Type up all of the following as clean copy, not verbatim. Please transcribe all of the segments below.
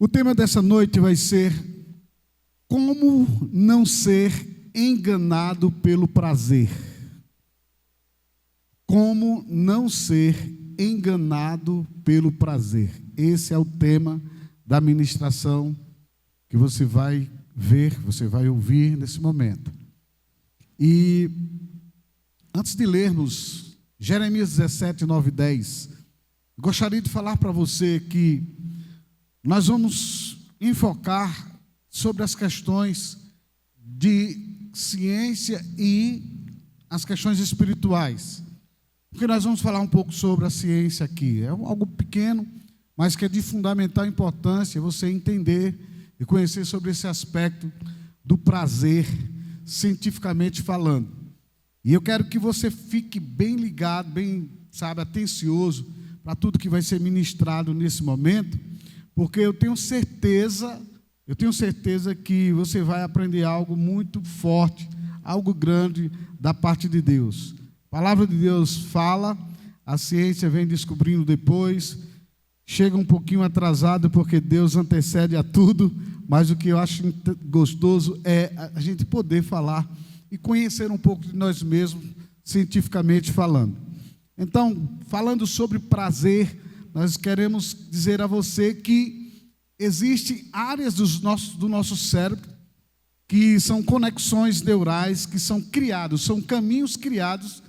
O tema dessa noite vai ser como não ser enganado pelo prazer. Como não ser enganado pelo prazer. Esse é o tema da ministração que você vai ver, você vai ouvir nesse momento. E antes de lermos Jeremias 17, 9 e 10, gostaria de falar para você que nós vamos enfocar sobre as questões de ciência e as questões espirituais. Porque nós vamos falar um pouco sobre a ciência aqui. É algo pequeno, mas que é de fundamental importância você entender e conhecer sobre esse aspecto do prazer, cientificamente falando. E eu quero que você fique bem ligado, bem, atencioso para tudo que vai ser ministrado nesse momento, porque eu tenho certeza que você vai aprender algo muito forte, algo grande da parte de Deus. A palavra de Deus fala, a ciência vem descobrindo depois, chega um pouquinho atrasado porque Deus antecede a tudo, mas o que eu acho gostoso é a gente poder falar e conhecer um pouco de nós mesmos, cientificamente falando. Então, falando sobre prazer, nós queremos dizer a você que existem áreas do nosso cérebro que são conexões neurais, que são criados, são caminhos criados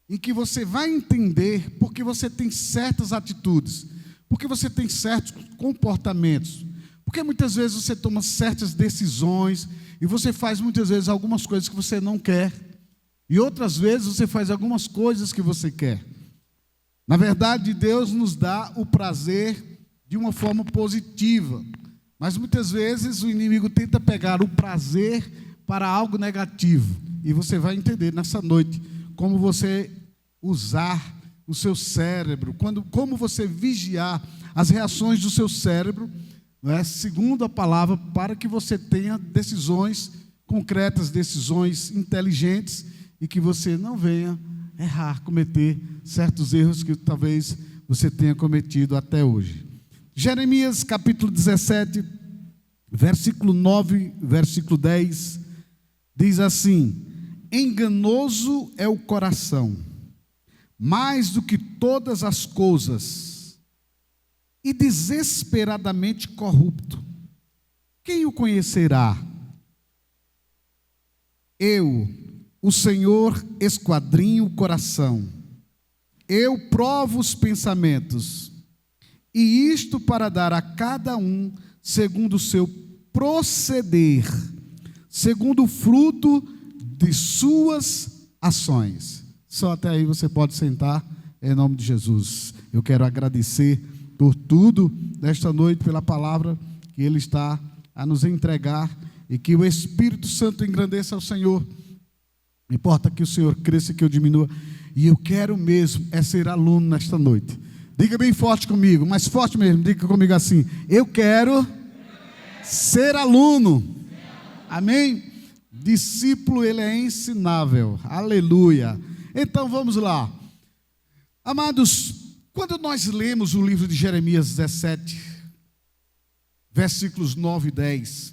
em que você vai entender porque você tem certas atitudes, porque você tem certos comportamentos, porque muitas vezes você toma certas decisões e você faz muitas vezes algumas coisas que você não quer e outras vezes você faz algumas coisas que você quer. Na verdade, Deus nos dá o prazer de uma forma positiva, mas muitas vezes o inimigo tenta pegar o prazer para algo negativo, e você vai entender nessa noite como você usar o seu cérebro, como você vigiar as reações do seu cérebro, segundo a palavra, para que você tenha decisões concretas, decisões inteligentes, e que você não venha errar, cometer certos erros que talvez você tenha cometido até hoje. Jeremias capítulo 17, versículo 9, versículo 10, diz assim: enganoso é o coração, mais do que todas as coisas, e desesperadamente corrupto. Quem o conhecerá? Eu, o Senhor, esquadrinho o coração. Eu provo os pensamentos, e isto para dar a cada um segundo o seu proceder, segundo o fruto de suas ações. Só até aí você pode sentar, em nome de Jesus. Eu quero agradecer por tudo desta noite, pela palavra que Ele está a nos entregar, e que o Espírito Santo engrandeça ao Senhor. Não importa que o Senhor cresça e que eu diminua, e eu quero mesmo ser aluno nesta noite. Diga bem forte comigo, mais forte mesmo, diga comigo assim: eu quero ser aluno. Amém? Discípulo, ele é ensinável. Aleluia. Então vamos lá. Amados, quando nós lemos o livro de Jeremias 17, versículos 9 e 10,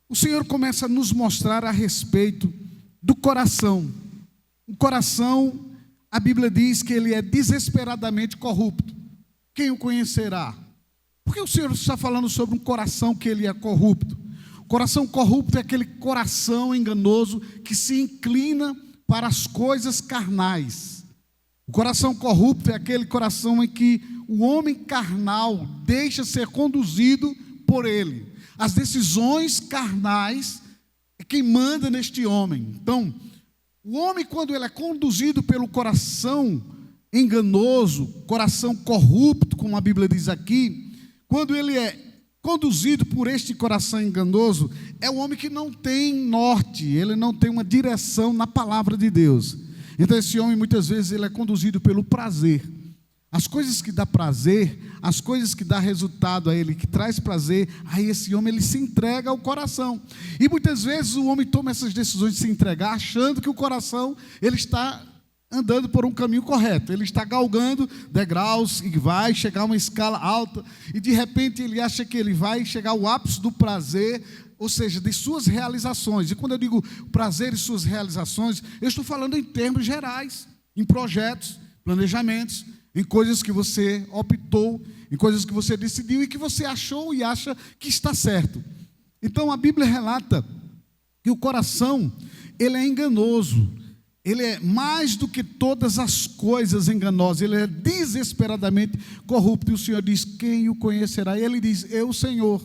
o Senhor começa a nos mostrar a respeito do coração. O coração, a Bíblia diz que ele é desesperadamente corrupto. Quem o conhecerá? Porque o Senhor está falando sobre um coração que ele é corrupto. O coração corrupto é aquele coração enganoso que se inclina para as coisas carnais. O coração corrupto é aquele coração em que o homem carnal deixa ser conduzido por ele. As decisões carnais é quem manda neste homem. Então, o homem, quando ele é conduzido pelo coração enganoso, coração corrupto, como a Bíblia diz aqui, quando ele é conduzido por este coração enganoso, é um homem que não tem norte, ele não tem uma direção na palavra de Deus. Então esse homem muitas vezes ele é conduzido pelo prazer. As coisas que dá prazer, as coisas que dá resultado a ele, que traz prazer, aí esse homem ele se entrega ao coração. E muitas vezes o homem toma essas decisões de se entregar, achando que o coração ele está andando por um caminho correto, ele está galgando degraus e vai chegar a uma escala alta, e de repente ele acha que ele vai chegar ao ápice do prazer, ou seja, de suas realizações. E quando eu digo prazer e suas realizações, eu estou falando em termos gerais, em projetos, planejamentos, em coisas que você optou, em coisas que você decidiu e que você achou e acha que está certo. Então a Bíblia relata que o coração, ele é enganoso, ele é mais do que todas as coisas enganosas, ele é desesperadamente corrupto. E o Senhor diz: quem o conhecerá? E ele diz: eu, Senhor.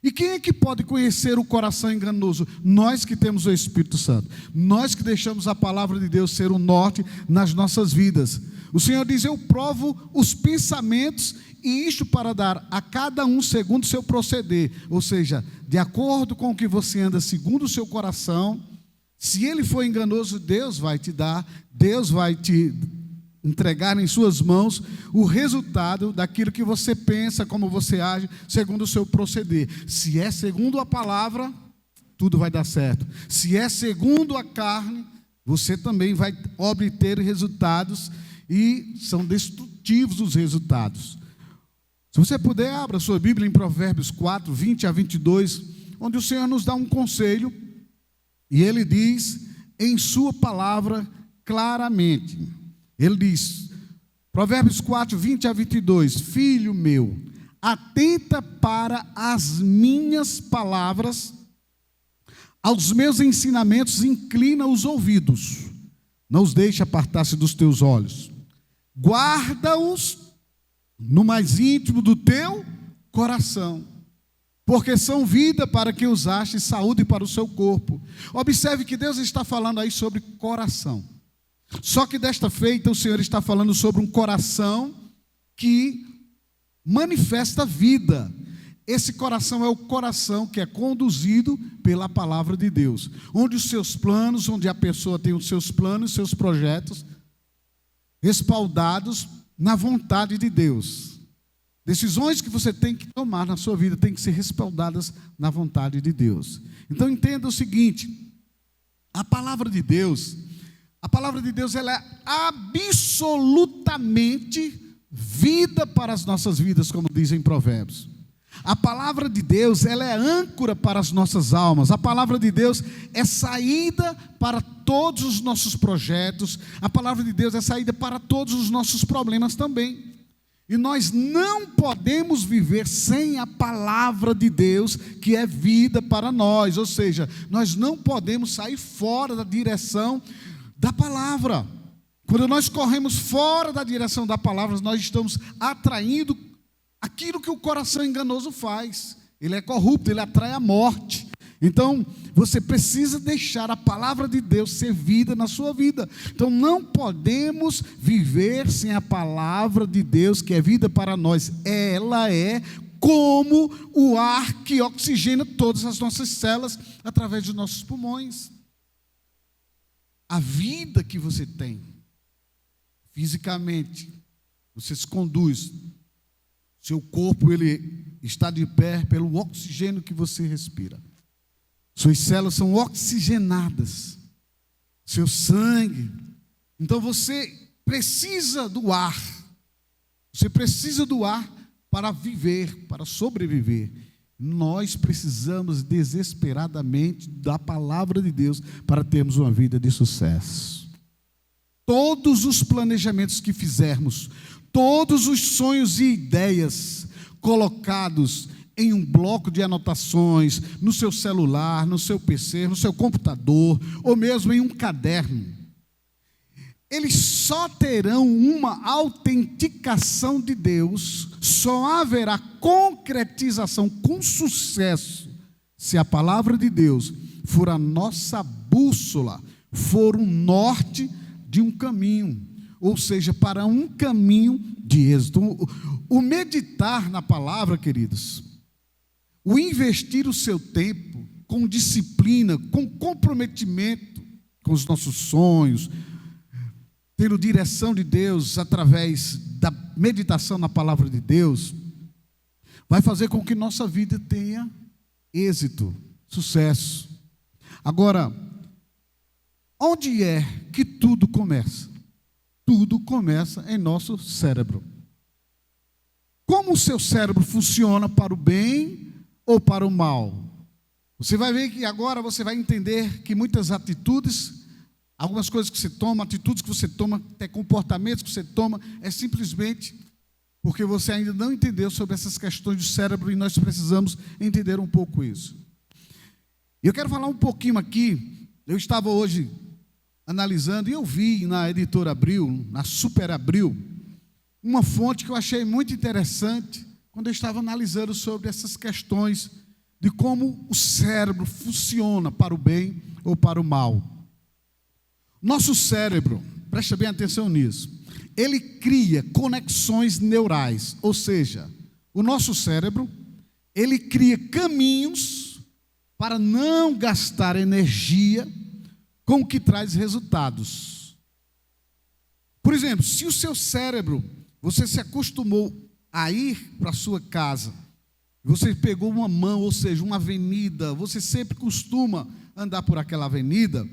E quem é que pode conhecer o coração enganoso? Nós que temos o Espírito Santo, nós que deixamos a palavra de Deus ser o norte nas nossas vidas. O Senhor diz: eu provo os pensamentos, e isto para dar a cada um segundo o seu proceder, ou seja, de acordo com o que você anda segundo o seu coração. Se ele for enganoso, Deus vai te dar, Deus vai te entregar em suas mãos o resultado daquilo que você pensa, como você age, segundo o seu proceder. Se é segundo a palavra, tudo vai dar certo. Se é segundo a carne, você também vai obter resultados, e são destrutivos os resultados. Se você puder, abra sua Bíblia em Provérbios 4, 20 a 22, onde o Senhor nos dá um conselho, e Ele diz em sua palavra claramente. Ele diz, Provérbios 4, 20 a 22, filho meu, atenta para as minhas palavras, aos meus ensinamentos inclina os ouvidos, não os deixe apartar-se dos teus olhos, guarda-os no mais íntimo do teu coração, porque são vida para quem os acha e saúde para o seu corpo. Observe que Deus está falando aí sobre coração. Só que desta feita o Senhor está falando sobre um coração que manifesta vida. Esse coração é o coração que é conduzido pela palavra de Deus, onde os seus planos, onde a pessoa tem os seus planos, seus projetos respaldados na vontade de Deus. Decisões que você tem que tomar na sua vida têm que ser respaldadas na vontade de Deus. Então entenda o seguinte: a palavra de Deus ela é absolutamente vida para as nossas vidas, como dizem Provérbios. A palavra de Deus ela é âncora para as nossas almas. A palavra de Deus é saída para todos os nossos projetos. A palavra de Deus é saída para todos os nossos problemas também. E nós não podemos viver sem a palavra de Deus, que é vida para nós. Ou seja, nós não podemos sair fora da direção da palavra. Quando nós corremos fora da direção da palavra, nós estamos atraindo aquilo que o coração enganoso faz. Ele é corrupto, ele atrai a morte. Então, você precisa deixar a palavra de Deus ser vida na sua vida. Então, não podemos viver sem a palavra de Deus, que é vida para nós. Ela é como o ar que oxigena todas as nossas células através dos nossos pulmões. A vida que você tem, fisicamente, você se conduz, seu corpo ele está de pé pelo oxigênio que você respira. Suas células são oxigenadas, seu sangue. Então você precisa do ar. Você precisa do ar para viver, para sobreviver. Nós precisamos desesperadamente da palavra de Deus para termos uma vida de sucesso. Todos os planejamentos que fizermos, todos os sonhos e ideias colocados em um bloco de anotações, no seu celular, no seu PC, no seu computador, ou mesmo em um caderno, eles só terão uma autenticação de Deus, só haverá concretização com sucesso, se a palavra de Deus for a nossa bússola, for o norte de um caminho, ou seja, para um caminho de êxito. O meditar na palavra, queridos, o investir o seu tempo com disciplina, com comprometimento com os nossos sonhos, tendo direção de Deus através da meditação na palavra de Deus, vai fazer com que nossa vida tenha êxito, sucesso. Agora, onde é que tudo começa? tudo começa em nosso cérebro. Como o seu cérebro funciona para o bem ou para o mal? Você vai ver que agora você vai entender que muitas atitudes, algumas coisas que você toma, atitudes que você toma, até comportamentos que você toma, é simplesmente porque você ainda não entendeu sobre essas questões do cérebro e nós precisamos entender um pouco isso. E eu quero falar um pouquinho aqui. Eu estava hoje analisando e eu vi na Editora Abril, na Super Abril, uma fonte que eu achei muito interessante quando eu estava analisando sobre essas questões de como o cérebro funciona para o bem ou para o mal. Nosso cérebro, presta bem atenção nisso, ele cria conexões neurais, ou seja, o nosso cérebro, ele cria caminhos para não gastar energia com o que traz resultados. Por exemplo, se o seu cérebro, você se acostumou a ir para a sua casa, você pegou uma mão, ou seja, uma avenida, você sempre costuma andar por aquela avenida,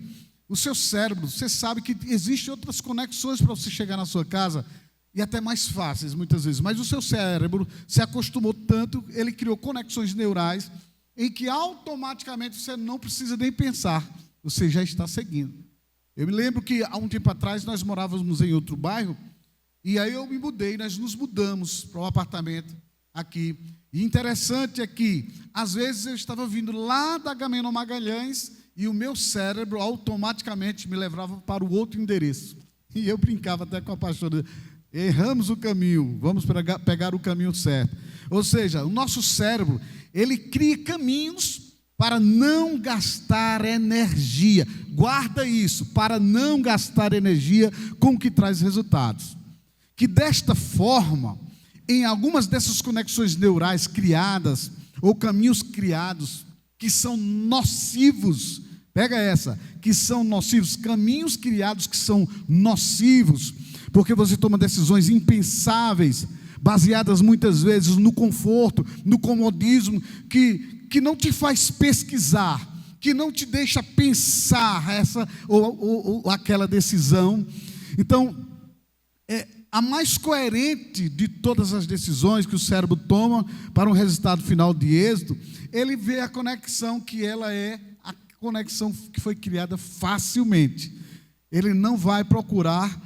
o seu cérebro, você sabe que existem outras conexões para você chegar na sua casa, e até mais fáceis muitas vezes, mas o seu cérebro se acostumou tanto, ele criou conexões neurais, em que automaticamente você não precisa nem pensar, você já está seguindo. Eu me lembro que há um tempo atrás nós morávamos em outro bairro, e aí eu me mudei, nós nos mudamos para um apartamento aqui. E interessante é que, às vezes, eu estava vindo lá da Agamenon Magalhães e o meu cérebro automaticamente me levava para o outro endereço. E eu brincava até com a pastora, erramos o caminho, vamos pegar o caminho certo. Ou seja, o nosso cérebro, ele cria caminhos para não gastar energia. Guarda isso, para não gastar energia com o que traz resultados. Que desta forma, em algumas dessas conexões neurais criadas, ou caminhos criados, que são nocivos, pega essa, que são nocivos, caminhos criados que são nocivos, porque você toma decisões impensáveis, baseadas muitas vezes no conforto, no comodismo, que não te faz pesquisar, que não te deixa pensar essa ou aquela decisão. Então, a mais coerente de todas as decisões que o cérebro toma para um resultado final de êxito, ele vê a conexão que ela é a conexão que foi criada facilmente. Ele não vai procurar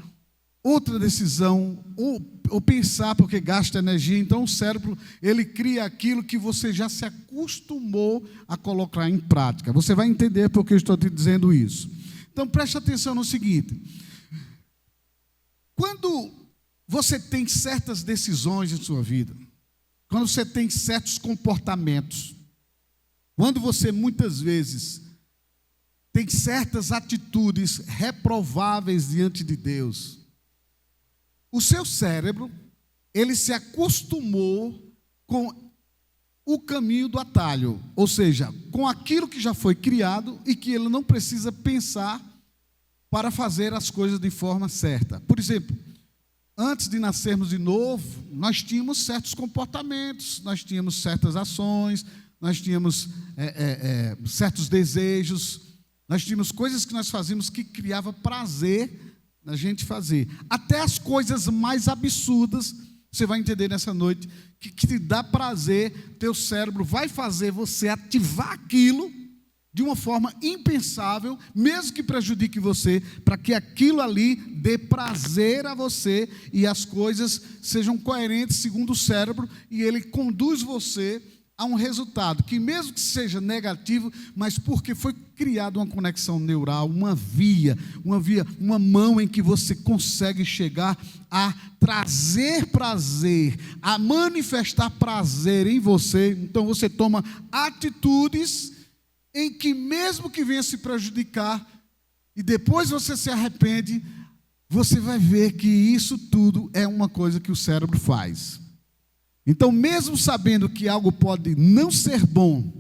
outra decisão ou pensar porque gasta energia. Então o cérebro, ele cria aquilo que você já se acostumou a colocar em prática. Você vai entender porque eu estou te dizendo isso. Então preste atenção no seguinte: quando você tem certas decisões em sua vida, quando você tem certos comportamentos, quando você muitas vezes tem certas atitudes reprováveis diante de Deus, o seu cérebro, ele se acostumou com o caminho do atalho, ou seja, com aquilo que já foi criado e que ele não precisa pensar para fazer as coisas de forma certa. Por exemplo, antes de nascermos de novo, nós tínhamos certos comportamentos, nós tínhamos certas ações, nós tínhamos certos desejos, nós tínhamos coisas que nós fazíamos que criava prazer na gente fazer. Até as coisas mais absurdas, você vai entender nessa noite, que te dá prazer, teu cérebro vai fazer você ativar aquilo de uma forma impensável, mesmo que prejudique você, para que aquilo ali dê prazer a você e as coisas sejam coerentes segundo o cérebro e ele conduz você a um resultado que, mesmo que seja negativo, mas porque foi criada uma conexão neural, uma mão em que você consegue chegar a trazer prazer, a manifestar prazer em você. Então você toma atitudes em que, mesmo que venha se prejudicar, e depois você se arrepende, você vai ver que isso tudo é uma coisa que o cérebro faz. Então, mesmo sabendo que algo pode não ser bom,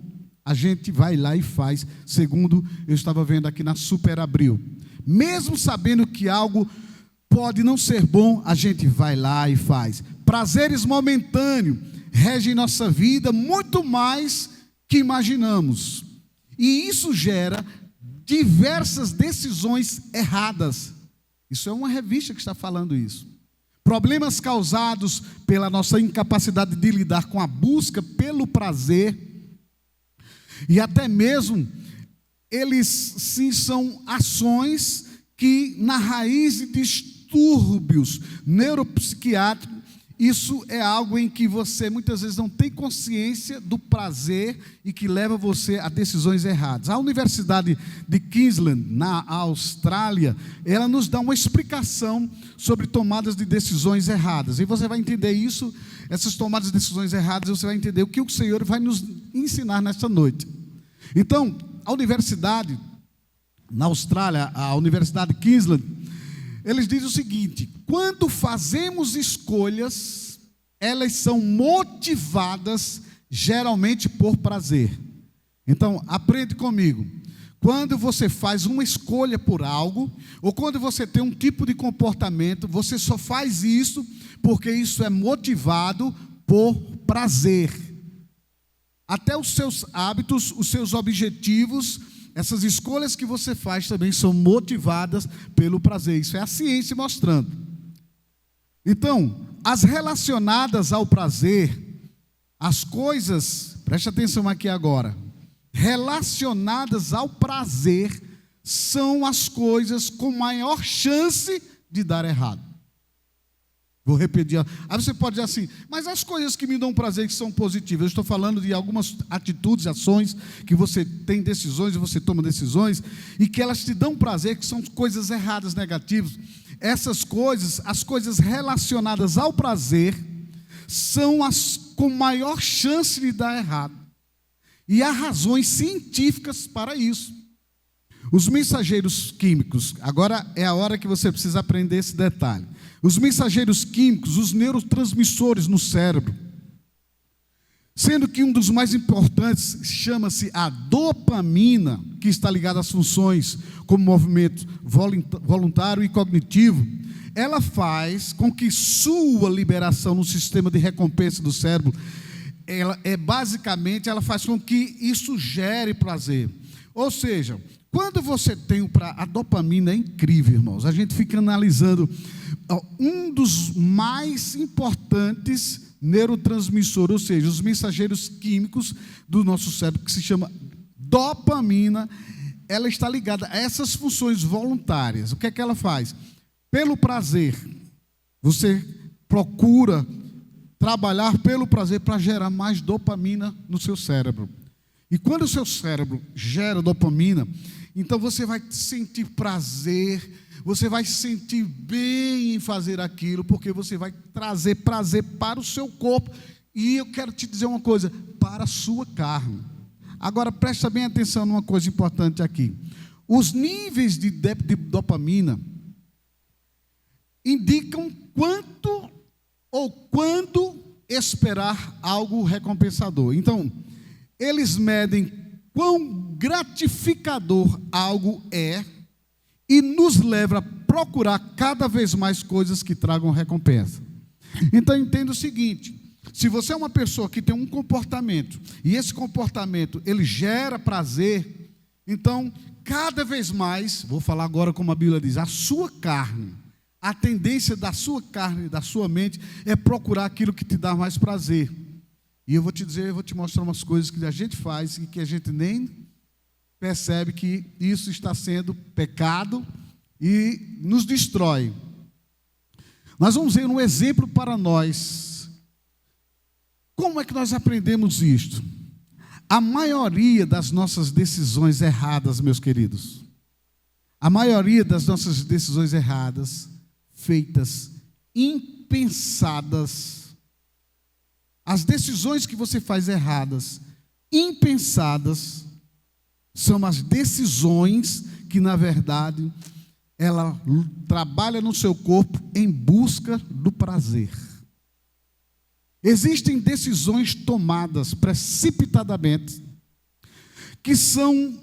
a gente vai lá e faz, segundo eu estava vendo aqui na Super Abril. Mesmo sabendo que algo pode não ser bom, a gente vai lá e faz. Prazeres momentâneos regem nossa vida muito mais que imaginamos. E isso gera diversas decisões erradas. Isso é uma revista que está falando isso. Problemas causados pela nossa incapacidade de lidar com a busca pelo prazer, e até mesmo, eles sim são ações que na raiz de distúrbios neuropsiquiátricos, isso é algo em que você muitas vezes não tem consciência do prazer e que leva você a decisões erradas. A Universidade de Queensland, na Austrália, ela nos dá uma explicação sobre tomadas de decisões erradas. E você vai entender isso, essas tomadas de decisões erradas, você vai entender o que o Senhor vai nos ensinar nesta noite. Então, a universidade, na Austrália, a Universidade de Queensland, eles dizem o seguinte: quando fazemos escolhas, elas são motivadas geralmente por prazer. Então, aprende comigo. Quando você faz uma escolha por algo, ou quando você tem um tipo de comportamento, você só faz isso porque isso é motivado por prazer. Até os seus hábitos, os seus objetivos, essas escolhas que você faz também são motivadas pelo prazer. Isso é a ciência mostrando. Então, as relacionadas ao prazer, as coisas, preste atenção aqui agora, relacionadas ao prazer, são as coisas com maior chance de dar errado. Vou repetir. Aí você pode dizer assim, mas as coisas que me dão prazer que são positivas, eu estou falando de algumas atitudes, ações, que você tem decisões, e você toma decisões, e que elas te dão prazer, que são coisas erradas, negativas. Essas coisas, as coisas relacionadas ao prazer, são as com maior chance de dar errado. E há razões científicas para isso. Os mensageiros químicos, agora é a hora que você precisa aprender esse detalhe. Os mensageiros químicos, os neurotransmissores no cérebro, sendo que um dos mais importantes chama-se a dopamina, que está ligada às funções como movimento voluntário e cognitivo, ela faz com que sua liberação no sistema de recompensa do cérebro, ela faz com que isso gere prazer. Ou seja, quando você tem a dopamina é incrível, irmãos. A gente fica analisando um dos mais importantes neurotransmissores, ou seja, os mensageiros químicos do nosso cérebro, que se chama dopamina. Ela está ligada a essas funções voluntárias. O que é que ela faz? Pelo prazer, você procura trabalhar pelo prazer para gerar mais dopamina no seu cérebro. E quando o seu cérebro gera dopamina, então você vai sentir prazer, você vai se sentir bem em fazer aquilo, porque você vai trazer prazer para o seu corpo. E eu quero te dizer uma coisa, para a sua carne. Agora presta bem atenção numa coisa importante aqui. Os níveis de dopamina indicam quanto ou quando esperar algo recompensador. Então, eles medem quão gratificador algo é e nos leva a procurar cada vez mais coisas que tragam recompensa. Então, entenda o seguinte: se você é uma pessoa que tem um comportamento e esse comportamento ele gera prazer, então cada vez mais, vou falar agora como a Bíblia diz, a sua carne, a tendência da sua carne, da sua mente é procurar aquilo que te dá mais prazer. E eu vou te dizer, eu vou te mostrar umas coisas que a gente faz e que a gente nem percebe que isso está sendo pecado e nos destrói. Nós vamos ver um exemplo para nós. Como é que nós aprendemos isto? A maioria das nossas decisões erradas, meus queridos, a maioria das nossas decisões erradas, feitas, impensadas, as decisões que você faz erradas, impensadas, são as decisões que, na verdade, ela trabalha no seu corpo em busca do prazer. Existem decisões tomadas precipitadamente, que são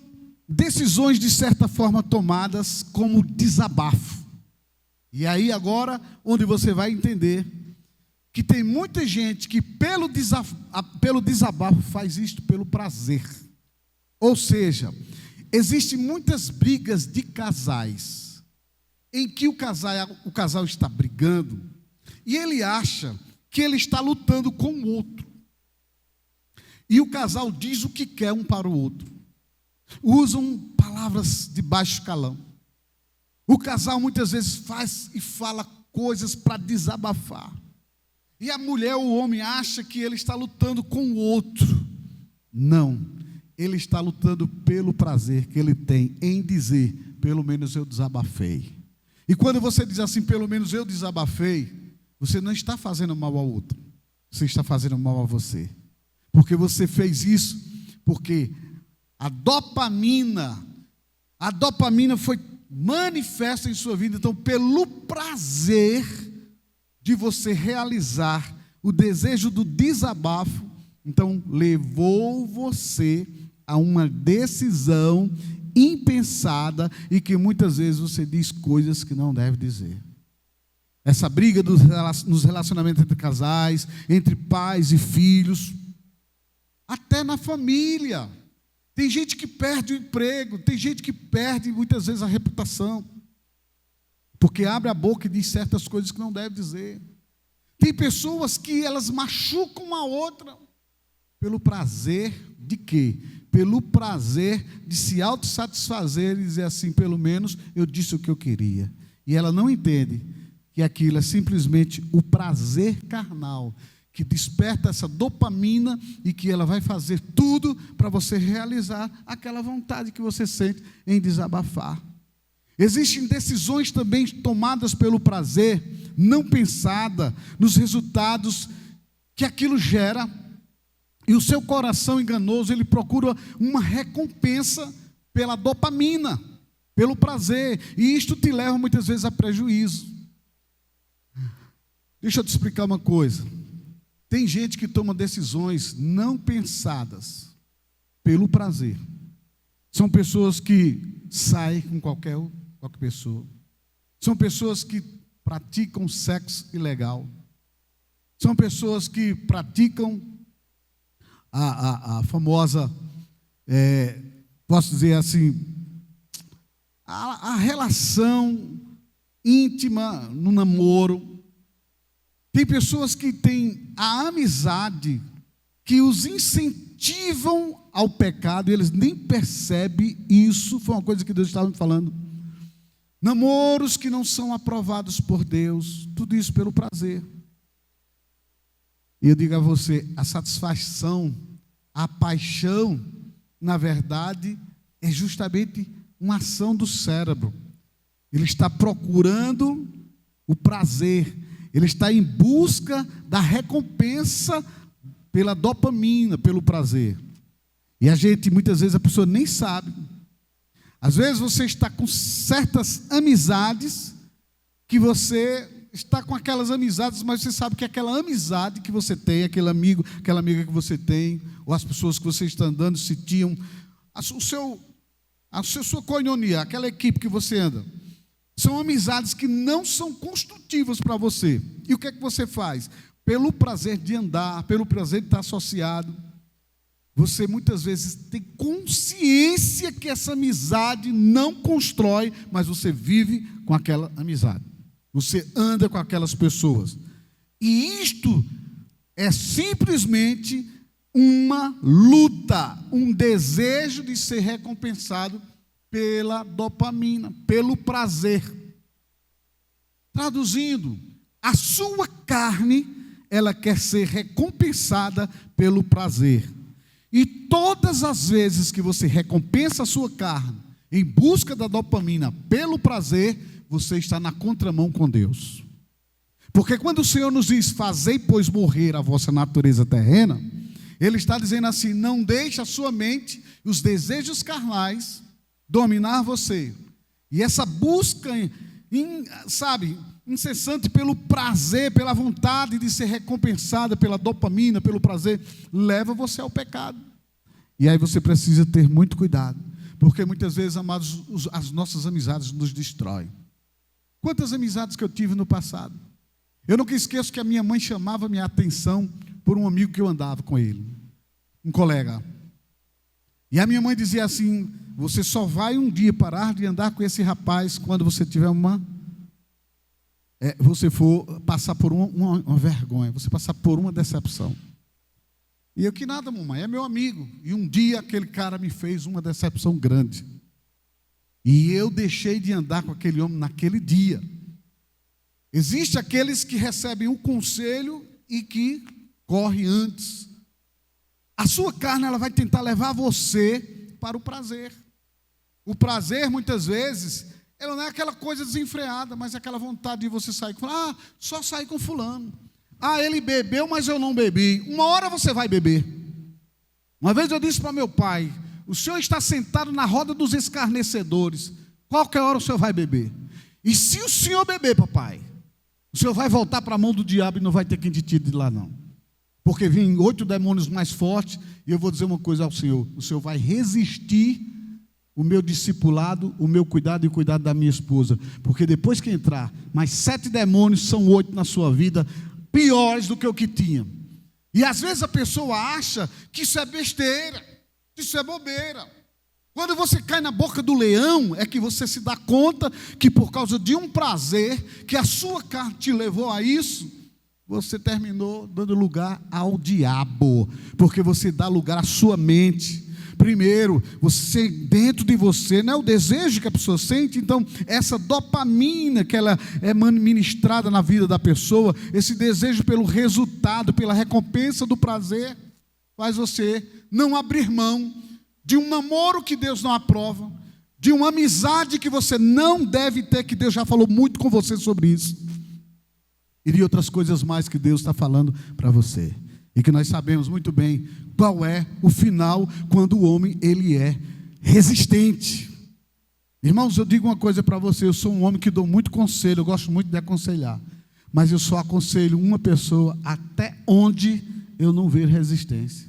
decisões, de certa forma, tomadas como desabafo. E aí agora, onde você vai entender que tem muita gente que pelo desabafo faz isto pelo prazer. Ou seja, existem muitas brigas de casais em que o casal está brigando e ele acha que ele está lutando com o outro. E o casal diz o que quer um para o outro. Usam palavras de baixo calão. O casal muitas vezes faz e fala coisas para desabafar. E a mulher ou o homem acha que ele está lutando com o outro. Não, ele está lutando pelo prazer que ele tem em dizer, pelo menos eu desabafei. E quando você diz assim, pelo menos eu desabafei, você não está fazendo mal ao outro, você está fazendo mal a você. Porque você fez isso, porque a dopamina foi manifesta em sua vida. Então, pelo prazer de você realizar o desejo do desabafo, então levou você a uma decisão impensada e que muitas vezes você diz coisas que não deve dizer. Essa briga nos relacionamentos entre casais, entre pais e filhos, até na família. Tem gente que perde o emprego, tem gente que perde muitas vezes a reputação, porque abre a boca e diz certas coisas que não deve dizer. Tem pessoas que elas machucam uma outra, pelo prazer de quê? Pelo prazer de se autossatisfazer e dizer assim, pelo menos eu disse o que eu queria. E ela não entende que aquilo é simplesmente o prazer carnal, que desperta essa dopamina e que ela vai fazer tudo para você realizar aquela vontade que você sente em desabafar. Existem decisões também tomadas pelo prazer, não pensada nos resultados que aquilo gera, e o seu coração enganoso, ele procura uma recompensa pela dopamina, pelo prazer, e isto te leva muitas vezes a prejuízo. Deixa eu te explicar uma coisa. Tem gente que toma decisões não pensadas pelo prazer. São pessoas que saem com qualquer pessoa. São pessoas que praticam sexo ilegal. São pessoas que praticam a famosa, posso dizer assim, a relação íntima no namoro. Tem pessoas que têm a amizade que os incentivam ao pecado e eles nem percebem isso. Foi uma coisa que Deus estava me falando. Namoros que não são aprovados por Deus, tudo isso pelo prazer. E eu digo a você, a satisfação, a paixão, na verdade, é justamente uma ação do cérebro. Ele está procurando o prazer, ele está em busca da recompensa pela dopamina, pelo prazer. E a gente, muitas vezes, a pessoa nem sabe. Às vezes você está com certas amizades, que você está com aquelas amizades, mas você sabe que aquela amizade que você tem, aquele amigo, aquela amiga que você tem, ou as pessoas que você está andando, se tinham, a sua koinonia, aquela equipe que você anda, são amizades que não são construtivas para você. E o que é que você faz? Pelo prazer de andar, pelo prazer de estar associado, você muitas vezes tem consciência que essa amizade não constrói, mas você vive com aquela amizade. Você anda com aquelas pessoas. E isto é simplesmente uma luta, um desejo de ser recompensado pela dopamina, pelo prazer. Traduzindo, a sua carne, ela quer ser recompensada pelo prazer. E todas as vezes que você recompensa a sua carne em busca da dopamina pelo prazer, você está na contramão com Deus. Porque quando o Senhor nos diz, fazei pois morrer a vossa natureza terrena, Ele está dizendo assim, não deixe a sua mente, os desejos carnais, dominar você. E essa busca, incessante pelo prazer, pela vontade de ser recompensada pela dopamina, pelo prazer, leva você ao pecado. E aí você precisa ter muito cuidado, porque muitas vezes, amados, as nossas amizades nos destroem. Quantas amizades que eu tive no passado? Eu nunca esqueço que a minha mãe chamava minha atenção por um amigo que eu andava com ele, um colega. E a minha mãe dizia assim, você só vai um dia parar de andar com esse rapaz quando você tiver uma você for passar por uma vergonha, você passar por uma decepção. E eu que nada, mamãe, é meu amigo. E um dia aquele cara me fez uma decepção grande. E eu deixei de andar com aquele homem naquele dia. Existem aqueles que recebem o conselho e que correm antes. A sua carne, ela vai tentar levar você para o prazer. O prazer, muitas vezes, ela não é aquela coisa desenfreada, mas é aquela vontade de você sair com, só sair com fulano. Ele bebeu, mas eu não bebi. Uma hora você vai beber. Uma vez eu disse para meu pai, o senhor está sentado na roda dos escarnecedores, qualquer hora o senhor vai beber. E se o senhor beber, papai, o senhor vai voltar para a mão do diabo e não vai ter quem te tire de lá não. Porque vêm 8 demônios mais fortes, e eu vou dizer uma coisa ao senhor, o senhor vai resistir o meu discipulado, o meu cuidado e o cuidado da minha esposa, porque depois que entrar, mais 7 demônios, são 8 na sua vida, piores do que o que tinha. E às vezes a pessoa acha que isso é besteira, que isso é bobeira. Quando você cai na boca do leão, é que você se dá conta que por causa de um prazer, que a sua carne te levou a isso, você terminou dando lugar ao diabo, porque você dá lugar à sua mente. Primeiro, você, dentro de você, não é o desejo que a pessoa sente, então essa dopamina que ela é ministrada na vida da pessoa, esse desejo pelo resultado, pela recompensa do prazer, faz você não abrir mão de um namoro que Deus não aprova, de uma amizade que você não deve ter, que Deus já falou muito com você sobre isso, e de outras coisas mais que Deus está falando para você. E que nós sabemos muito bem qual é o final quando o homem ele é resistente. Irmãos, eu digo uma coisa para você, eu sou um homem que dou muito conselho, eu gosto muito de aconselhar, mas eu só aconselho uma pessoa até onde eu não ver resistência.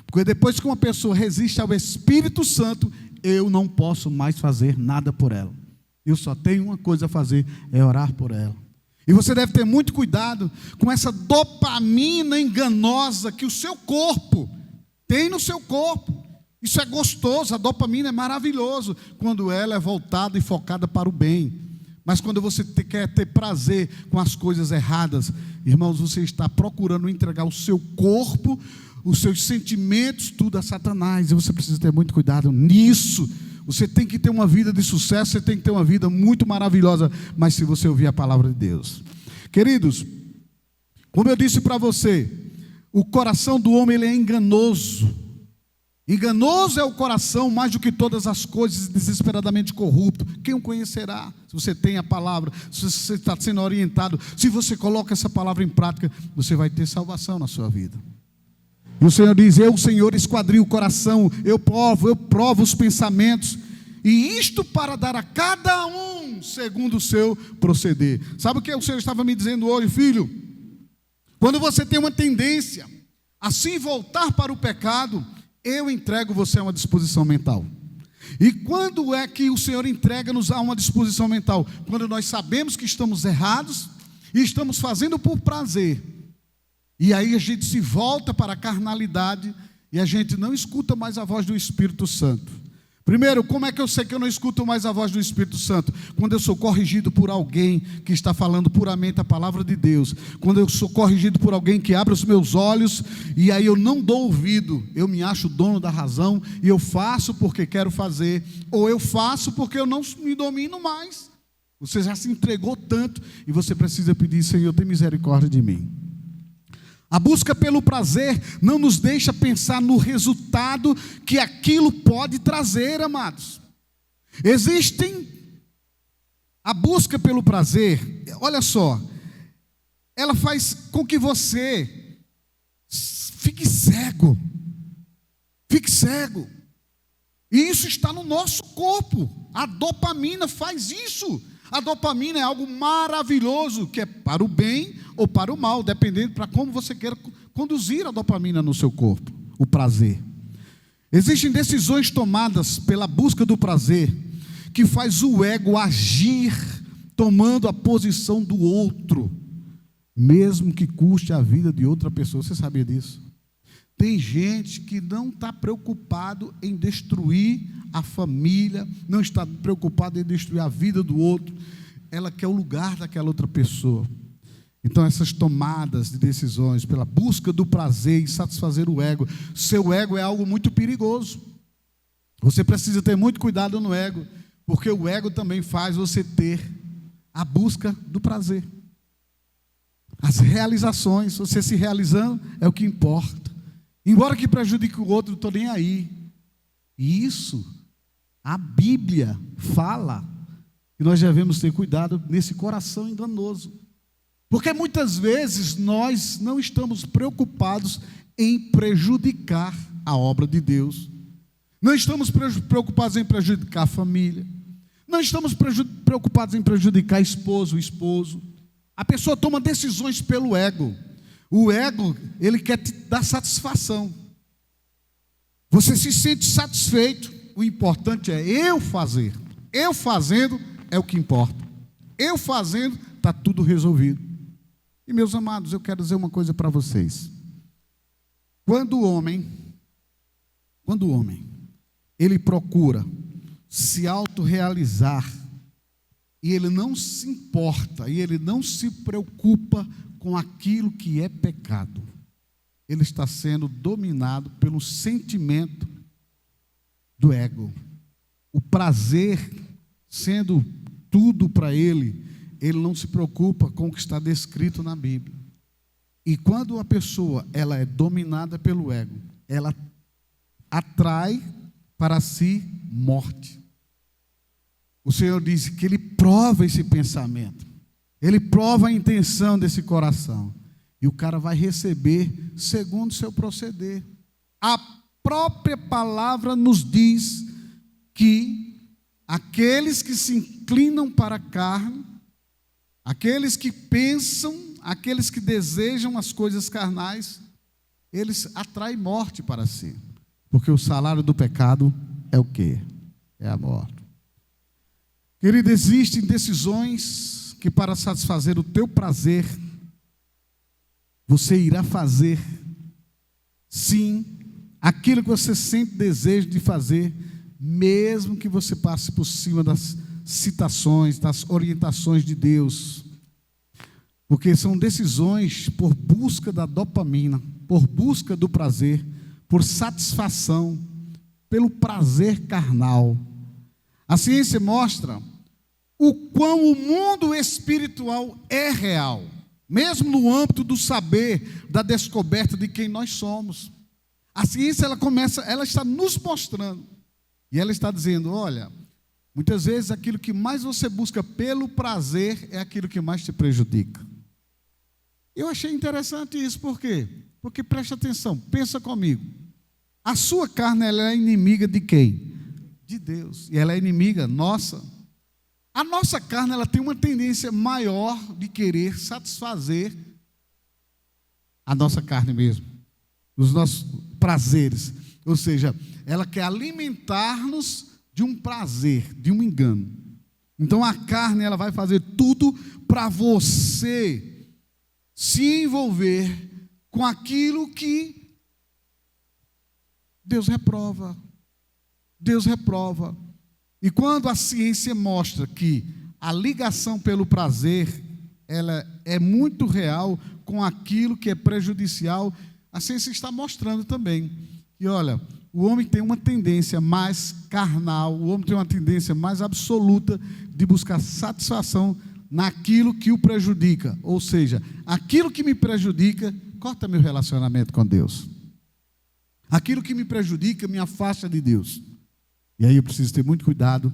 Porque depois que uma pessoa resiste ao Espírito Santo, eu não posso mais fazer nada por ela. Eu só tenho uma coisa a fazer, é orar por ela. E você deve ter muito cuidado com essa dopamina enganosa que o seu corpo tem no seu corpo. Isso é gostoso, a dopamina é maravilhoso quando ela é voltada e focada para o bem. Mas quando você quer ter prazer com as coisas erradas, irmãos, você está procurando entregar o seu corpo, os seus sentimentos, tudo a Satanás. E você precisa ter muito cuidado nisso. Você tem que ter uma vida de sucesso, você tem que ter uma vida muito maravilhosa, mas se você ouvir a palavra de Deus. Queridos, como eu disse para você, o coração do homem ele é enganoso. Enganoso é o coração mais do que todas as coisas, desesperadamente corrupto. Quem o conhecerá? Se você tem a palavra, se você está sendo orientado, se você coloca essa palavra em prática, você vai ter salvação na sua vida. E o Senhor diz, eu, Senhor, esquadrio o coração, eu provo os pensamentos, e isto para dar a cada um segundo o seu proceder. Sabe o que o Senhor estava me dizendo hoje, filho? Quando você tem uma tendência a se voltar para o pecado, eu entrego você a uma disposição mental. E quando é que o Senhor entrega-nos a uma disposição mental? Quando nós sabemos que estamos errados e estamos fazendo por prazer. E aí a gente se volta para a carnalidade e a gente não escuta mais a voz do Espírito Santo. Primeiro, como é que eu sei que eu não escuto mais a voz do Espírito Santo? Quando eu sou corrigido por alguém que está falando puramente a palavra de Deus. Quando eu sou corrigido por alguém que abre os meus olhos e aí eu não dou ouvido, eu me acho dono da razão e eu faço porque quero fazer, ou eu faço porque eu não me domino mais. Você já se entregou tanto e você precisa pedir, Senhor, tem misericórdia de mim. A busca pelo prazer não nos deixa pensar no resultado que aquilo pode trazer, amados. A busca pelo prazer, olha só, ela faz com que você fique cego. Fique cego. E isso está no nosso corpo. A dopamina faz isso. A dopamina é algo maravilhoso, que é para o bem ou para o mal, dependendo para como você queira conduzir a dopamina no seu corpo, o prazer. Existem decisões tomadas pela busca do prazer, que faz o ego agir, tomando a posição do outro, mesmo que custe a vida de outra pessoa. Você sabia disso? Tem gente que não está preocupado em destruir a família, não está preocupado em destruir a vida do outro. ela quer o lugar daquela outra pessoa. Então essas tomadas de decisões pela busca do prazer e satisfazer o ego, seu ego é algo muito perigoso. Você precisa ter muito cuidado no ego, porque o ego também faz você ter a busca do prazer. As realizações, você se realizando é o que importa. Embora que prejudique o outro, não estou nem aí. E isso, a Bíblia fala que nós devemos ter cuidado nesse coração enganoso. Porque muitas vezes nós não estamos preocupados em prejudicar a obra de Deus. Não estamos preocupados em prejudicar a família. Não estamos preocupados em prejudicar a esposa, o esposo. A pessoa toma decisões pelo ego. O ego, ele quer te dar satisfação. Você se sente satisfeito. O importante é eu fazer. Eu fazendo é o que importa. Eu fazendo, está tudo resolvido. E meus amados, eu quero dizer uma coisa para vocês. Quando o homem, ele procura se autorrealizar, e ele não se importa, e ele não se preocupa com aquilo que é pecado, ele está sendo dominado pelo sentimento do ego. O prazer sendo tudo para ele não se preocupa com o que está descrito na Bíblia. E quando a pessoa ela é dominada pelo ego, ela atrai para si morte. O Senhor diz que Ele prova esse pensamento, Ele prova a intenção desse coração, e o cara vai receber segundo o seu proceder. A própria palavra nos diz que aqueles que se inclinam para a carne, aqueles que pensam, aqueles que desejam as coisas carnais, eles atraem morte para si. Porque o salário do pecado é o quê? É a morte. Querido, existem decisões que para satisfazer o teu prazer, você irá fazer, sim, aquilo que você sempre deseja de fazer, mesmo que você passe por cima das citações, das orientações de Deus, porque são decisões por busca da dopamina, por busca do prazer, por satisfação, pelo prazer carnal. A ciência mostra o quão o mundo espiritual é real, mesmo no âmbito do saber, da descoberta de quem nós somos. A ciência ela está nos mostrando, e ela está dizendo, olha, muitas vezes aquilo que mais você busca pelo prazer é aquilo que mais te prejudica. Eu achei interessante isso, por quê? Porque preste atenção, pensa comigo. A sua carne ela é inimiga de quem? De Deus. E ela é inimiga nossa. A nossa carne ela tem uma tendência maior de querer satisfazer a nossa carne mesmo, os nossos prazeres. Ou seja, ela quer alimentar-nos de um prazer, de um engano. Então a carne ela vai fazer tudo para você se envolver com aquilo que Deus reprova. Deus reprova. E quando a ciência mostra que a ligação pelo prazer ela é muito real com aquilo que é prejudicial, a ciência está mostrando também que, olha, o homem tem uma tendência mais carnal, o homem tem uma tendência mais absoluta de buscar satisfação naquilo que o prejudica. Ou seja, aquilo que me prejudica, corta meu relacionamento com Deus. Aquilo que me prejudica, me afasta de Deus. E aí eu preciso ter muito cuidado,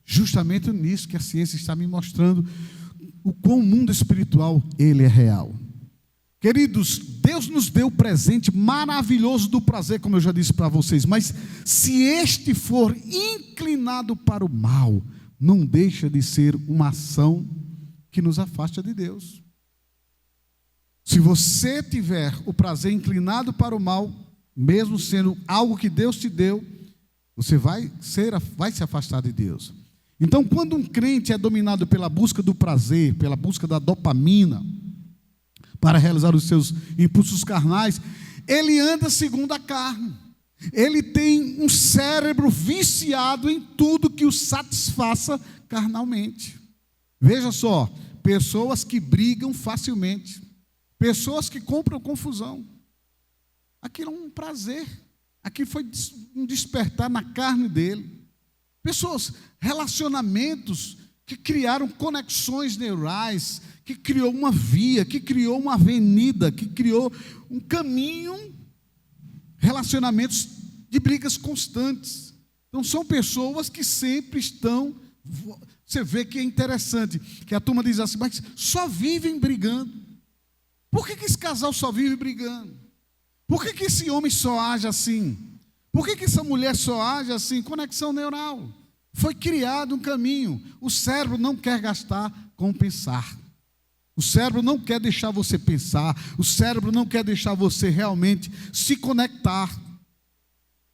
justamente nisso que a ciência está me mostrando, o quão o mundo espiritual, ele é real. Queridos, Deus nos deu o presente maravilhoso do prazer, como eu já disse para vocês, mas se este for inclinado para o mal, não deixa de ser uma ação que nos afasta de Deus. Se você tiver o prazer inclinado para o mal, mesmo sendo algo que Deus te deu, você vai se afastar de Deus. Então, quando um crente é dominado pela busca do prazer, pela busca da dopamina, para realizar os seus impulsos carnais, ele anda segundo a carne. Ele tem um cérebro viciado em tudo que o satisfaça carnalmente. Veja só, pessoas que brigam facilmente, pessoas que compram confusão. Aquilo é um prazer, aquilo foi um despertar na carne dele. Pessoas, relacionamentos que criaram conexões neurais, que criou uma via, que criou uma avenida, que criou um caminho, relacionamentos de brigas constantes. Então são pessoas que sempre estão, você vê que é interessante, que a turma diz assim, mas só vivem brigando. Por que esse casal só vive brigando? Por que esse homem só age assim? Por que essa mulher só age assim? Conexão neural. Foi criado um caminho. O cérebro não quer gastar com pensar. O cérebro não quer deixar você pensar. O cérebro não quer deixar você realmente se conectar.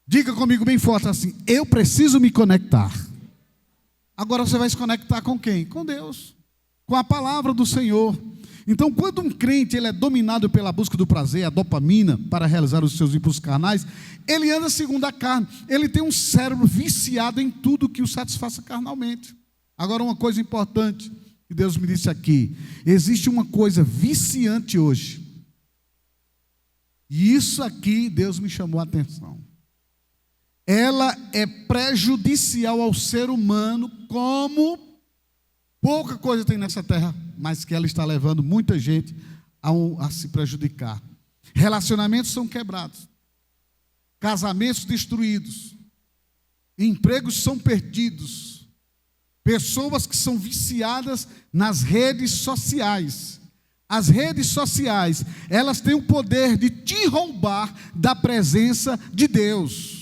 Diga comigo bem forte assim: eu preciso me conectar. Agora você vai se conectar com quem? Com Deus, com a palavra do Senhor. Então, quando um crente ele é dominado pela busca do prazer, a dopamina, para realizar os seus impulsos carnais, ele anda segundo a carne. Ele tem um cérebro viciado em tudo que o satisfaça carnalmente. Agora, uma coisa importante que Deus me disse aqui: existe uma coisa viciante hoje. E isso aqui Deus me chamou a atenção. Ela é prejudicial ao ser humano como pouca coisa tem nessa terra, mas que ela está levando muita gente a se prejudicar. Relacionamentos são quebrados, casamentos destruídos, empregos são perdidos, pessoas que são viciadas nas redes sociais. As redes sociais, elas têm o poder de te roubar da presença de Deus.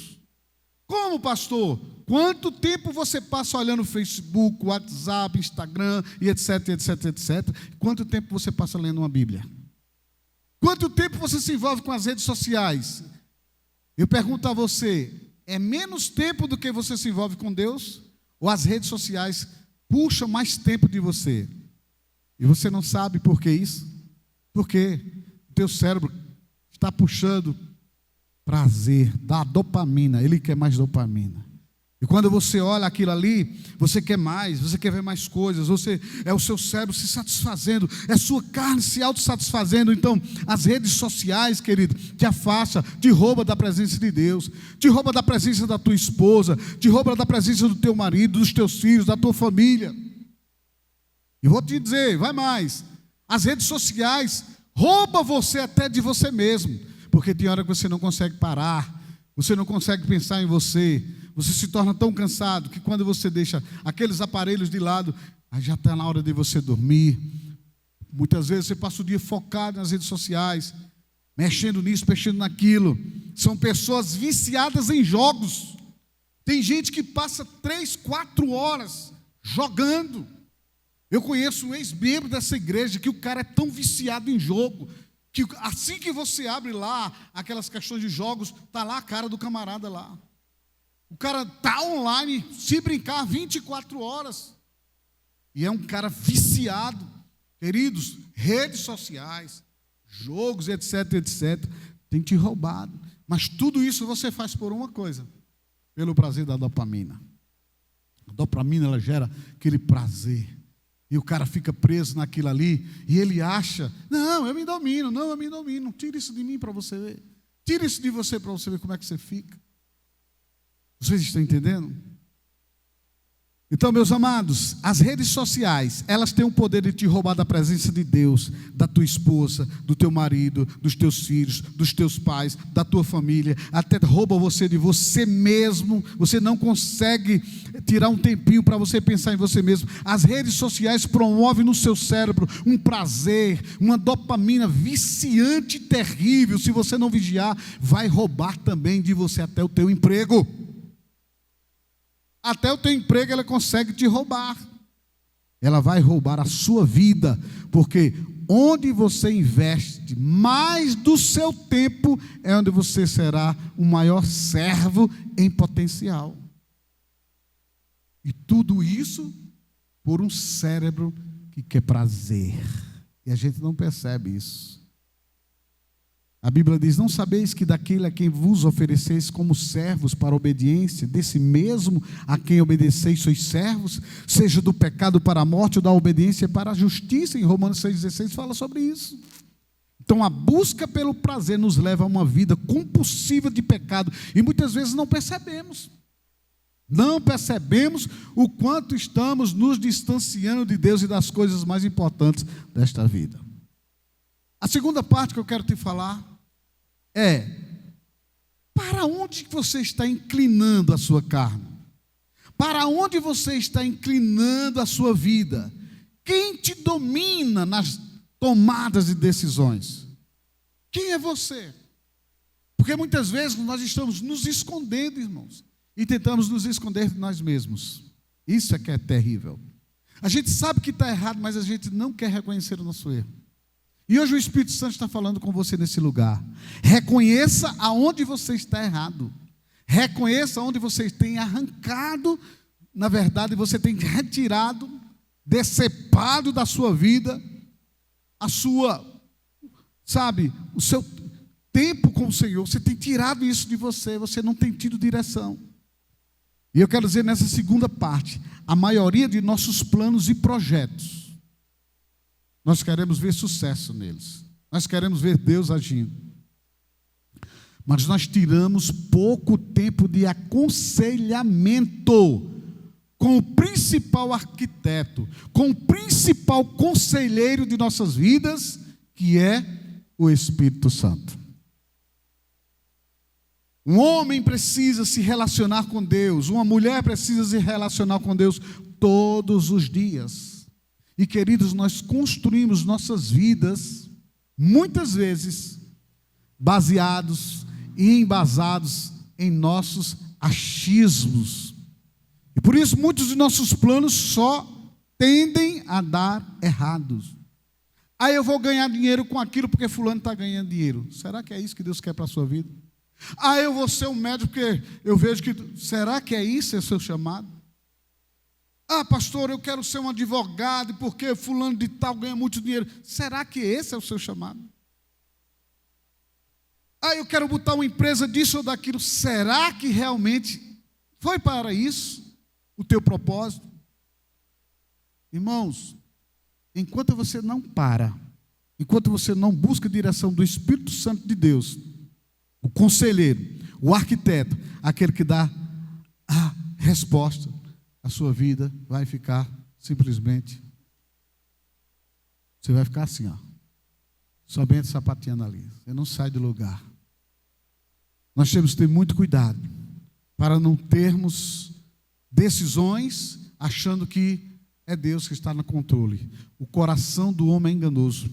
Como, pastor? Quanto tempo você passa olhando Facebook, WhatsApp, Instagram e etc, etc, etc? Quanto tempo você passa lendo uma Bíblia? Quanto tempo você se envolve com as redes sociais? Eu pergunto a você, é menos tempo do que você se envolve com Deus? Ou as redes sociais puxam mais tempo de você? E você não sabe por que isso? Porque o teu cérebro está puxando prazer, dá dopamina, ele quer mais dopamina. E quando você olha aquilo ali, você quer mais, você quer ver mais coisas, é o seu cérebro se satisfazendo, é a sua carne se autossatisfazendo. Então, as redes sociais, querido, te afasta, te rouba da presença de Deus, te rouba da presença da tua esposa, te rouba da presença do teu marido, dos teus filhos, da tua família. E vou te dizer, vai mais, as redes sociais roubam você até de você mesmo, porque tem hora que você não consegue parar, você não consegue pensar em você. Você se torna tão cansado que quando você deixa aqueles aparelhos de lado, aí já está na hora de você dormir. Muitas vezes você passa o dia focado nas redes sociais, mexendo nisso, mexendo naquilo. São pessoas viciadas em jogos. Tem gente que passa 3, 4 horas jogando. Eu conheço um ex-membro dessa igreja que o cara é tão viciado em jogo, que assim que você abre lá aquelas questões de jogos, está lá a cara do camarada lá. O cara está online, se brincar, 24 horas. E é um cara viciado. Queridos, redes sociais, jogos, etc, etc, tem te roubado. Mas tudo isso você faz por uma coisa: pelo prazer da dopamina. A dopamina, ela gera aquele prazer. E o cara fica preso naquilo ali, e ele acha, não, eu me domino. Tira isso de mim para você ver. Tira isso de você para você ver como é que você fica. Vocês estão entendendo? Então, meus amados, as redes sociais, elas têm o poder de te roubar da presença de Deus, da tua esposa, do teu marido, dos teus filhos, dos teus pais, da tua família, até rouba você de você mesmo. Você não consegue tirar um tempinho para você pensar em você mesmo. As redes sociais promovem no seu cérebro um prazer, uma dopamina viciante e terrível. Se você não vigiar, vai roubar também de você até o teu emprego. Até o teu emprego ela consegue te roubar. Ela vai roubar a sua vida, porque onde você investe mais do seu tempo é onde você será o maior servo em potencial. E tudo isso por um cérebro que quer prazer. E a gente não percebe isso. A Bíblia diz: não sabeis que daquele a quem vos ofereceis como servos para a obediência, desse mesmo a quem obedeceis sois servos, seja do pecado para a morte ou da obediência para a justiça? Em Romanos 6,16 fala sobre isso. Então a busca pelo prazer nos leva a uma vida compulsiva de pecado, e muitas vezes não percebemos. Não percebemos o quanto estamos nos distanciando de Deus e das coisas mais importantes desta vida. A segunda parte que eu quero te falar é: para onde você está inclinando a sua carne? Para onde você está inclinando a sua vida? Quem te domina nas tomadas de decisões? Quem é você? Porque muitas vezes nós estamos nos escondendo, irmãos, e tentamos nos esconder de nós mesmos. Isso é que é terrível. A gente sabe que está errado, mas a gente não quer reconhecer o nosso erro. E hoje o Espírito Santo está falando com você nesse lugar. Reconheça aonde você está errado. Reconheça onde você tem arrancado, na verdade, você tem retirado, decepado da sua vida, a sua, o seu tempo com o Senhor. Você tem tirado isso de você, você não tem tido direção. E eu quero dizer nessa segunda parte, a maioria de nossos planos e projetos, nós queremos ver sucesso neles. Nós queremos ver Deus agindo. Mas nós tiramos pouco tempo de aconselhamento com o principal arquiteto, com o principal conselheiro de nossas vidas, que é o Espírito Santo. Um homem precisa se relacionar com Deus, uma mulher precisa se relacionar com Deus todos os dias. E queridos, nós construímos nossas vidas, muitas vezes, baseados e embasados em nossos achismos. E por isso muitos de nossos planos só tendem a dar errados. Aí eu vou ganhar dinheiro com aquilo porque fulano está ganhando dinheiro. Será que é isso que Deus quer para a sua vida? Ah, eu vou ser um médico porque eu vejo que... Será que é isso, é o seu chamado? Ah, pastor, eu quero ser um advogado porque fulano de tal ganha muito dinheiro. Será que esse é o seu chamado? Ah, eu quero botar uma empresa disso ou daquilo. Será que realmente foi para isso o teu propósito? Irmãos, enquanto você não para, enquanto você não busca a direção do Espírito Santo de Deus, o conselheiro, o arquiteto, aquele que dá a resposta, a sua vida vai ficar simplesmente, você vai ficar assim, somente sapateando ali, você não sai do lugar. Nós temos que ter muito cuidado para não termos decisões achando que é Deus que está no controle. O coração do homem é enganoso.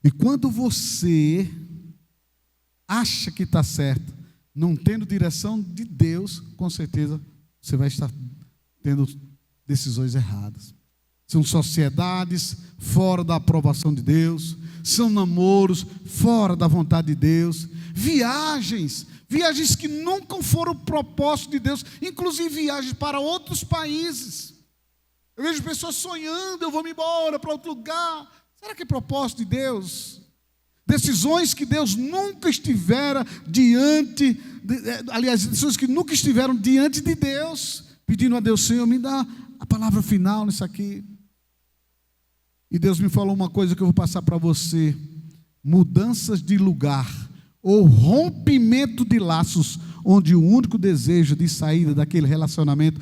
E quando você acha que está certo, não tendo direção de Deus, com certeza você vai estar tendo decisões erradas. São sociedades fora da aprovação de Deus, são namoros fora da vontade de Deus, viagens que nunca foram propósito de Deus, inclusive viagens para outros países. Eu vejo pessoas sonhando, eu vou me embora para outro lugar. Será que é propósito de Deus? Decisões que Deus nunca estivera diante, aliás, decisões que nunca estiveram diante de Deus, pedindo a Deus: Senhor, me dá a palavra final nisso aqui. E Deus me falou uma coisa que eu vou passar para você: mudanças de lugar, ou rompimento de laços, onde o único desejo de saída daquele relacionamento,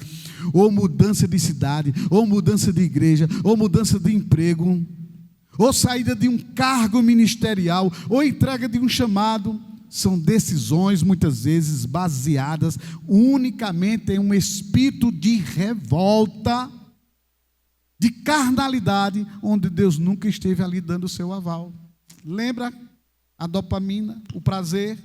ou mudança de cidade, ou mudança de igreja, ou mudança de emprego, ou saída de um cargo ministerial, ou entrega de um chamado, são decisões muitas vezes baseadas unicamente em um espírito de revolta, de carnalidade, onde Deus nunca esteve ali dando o seu aval. Lembra a dopamina, o prazer?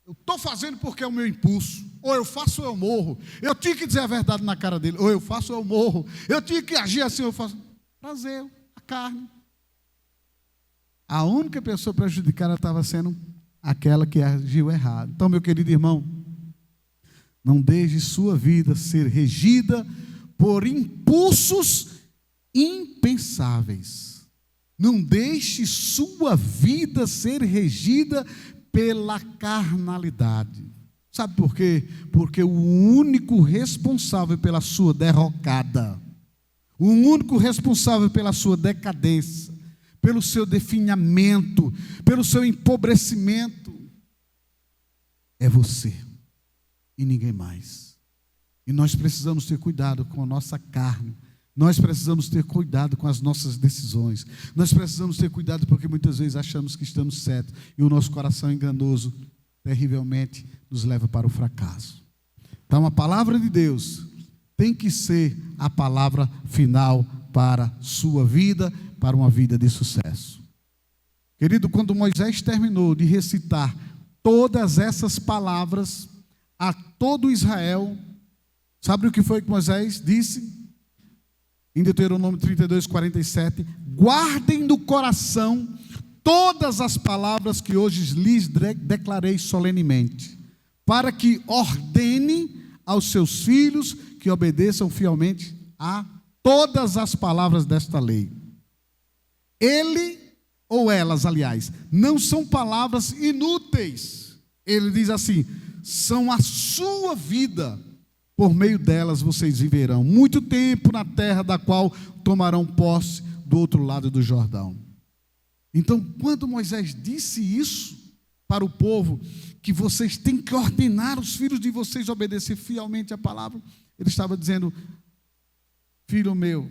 Eu estou fazendo porque é o meu impulso. Ou eu faço ou eu morro. Eu tinha que dizer a verdade na cara dele. Ou eu faço ou eu morro. Eu tinha que agir assim, eu faço. Prazer, a carne. A única pessoa prejudicada estava sendo aquela que agiu errado. Então, meu querido irmão, não deixe sua vida ser regida por impulsos impensáveis. Não deixe sua vida ser regida pela carnalidade. Sabe por quê? Porque o único responsável pela sua derrocada, o único responsável pela sua decadência, pelo seu definhamento, pelo seu empobrecimento, é você e ninguém mais. E nós precisamos ter cuidado com a nossa carne. Nós precisamos ter cuidado com as nossas decisões. Nós precisamos ter cuidado porque muitas vezes achamos que estamos certos e o nosso coração enganoso terrivelmente nos leva para o fracasso. Então a palavra de Deus tem que ser a palavra final para a sua vida, para uma vida de sucesso. Querido, quando Moisés terminou de recitar todas essas palavras a todo Israel, sabe o que foi que Moisés disse? Em Deuteronômio 32, 47, guardem no coração todas as palavras que hoje lhes declarei solenemente, para que ordene aos seus filhos que obedeçam fielmente a todas as palavras desta lei. Ele, ou elas, aliás, não são palavras inúteis. Ele diz assim, são a sua vida. Por meio delas vocês viverão muito tempo na terra da qual tomarão posse do outro lado do Jordão. Então, quando Moisés disse isso para o povo, que vocês têm que ordenar os filhos de vocês a obedecer fielmente a palavra, ele estava dizendo, filho meu,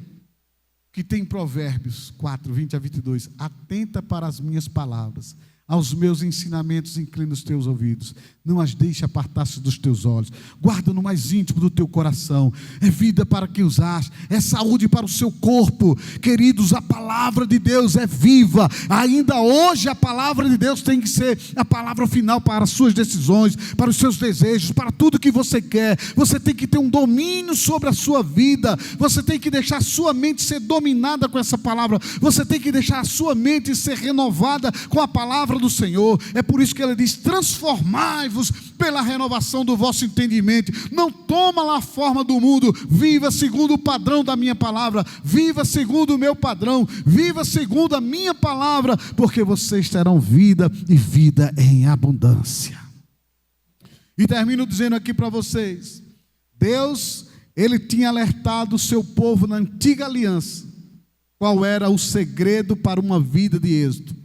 que tem Provérbios 4, 20 a 22, atenta para as minhas palavras, aos meus ensinamentos inclina os teus ouvidos, não as deixe apartar-se dos teus olhos, guarda no mais íntimo do teu coração, é vida para que usaste, é saúde para o seu corpo. Queridos, a palavra de Deus é viva, ainda hoje a palavra de Deus tem que ser a palavra final para as suas decisões, para os seus desejos, para tudo que você quer. Você tem que ter um domínio sobre a sua vida, você tem que deixar a sua mente ser dominada com essa palavra, você tem que deixar a sua mente ser renovada com a palavra do Senhor. É por isso que ele diz, transformai-vos pela renovação do vosso entendimento, não toma lá a forma do mundo, viva segundo o padrão da minha palavra, viva segundo o meu padrão, viva segundo a minha palavra, porque vocês terão vida e vida em abundância. E termino dizendo aqui para vocês, Deus, ele tinha alertado o seu povo na antiga aliança, qual era o segredo para uma vida de êxito,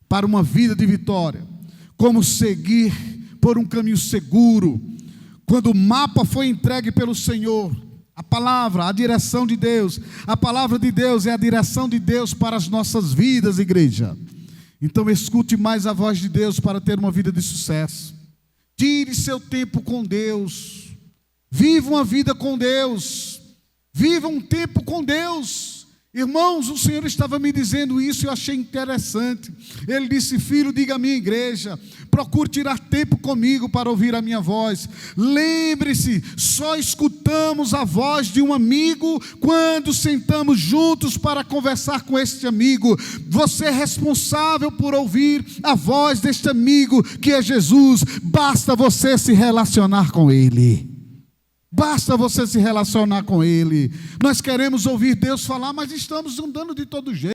para uma vida de vitória, como seguir por um caminho seguro. Quando o mapa foi entregue pelo Senhor, a palavra, a direção de Deus, a palavra de Deus é a direção de Deus para as nossas vidas, igreja. Então escute mais a voz de Deus para ter uma vida de sucesso. Tire seu tempo com Deus, viva uma vida com Deus, viva um tempo com Deus. Irmãos, o Senhor estava me dizendo isso e eu achei interessante. Ele disse, filho, diga à minha igreja, procure tirar tempo comigo para ouvir a minha voz. Lembre-se, só escutamos a voz de um amigo quando sentamos juntos para conversar com este amigo. Você é responsável por ouvir a voz deste amigo que é Jesus. Basta você se relacionar com Ele. Basta você se relacionar com Ele. Nós queremos ouvir Deus falar, mas estamos andando de todo jeito.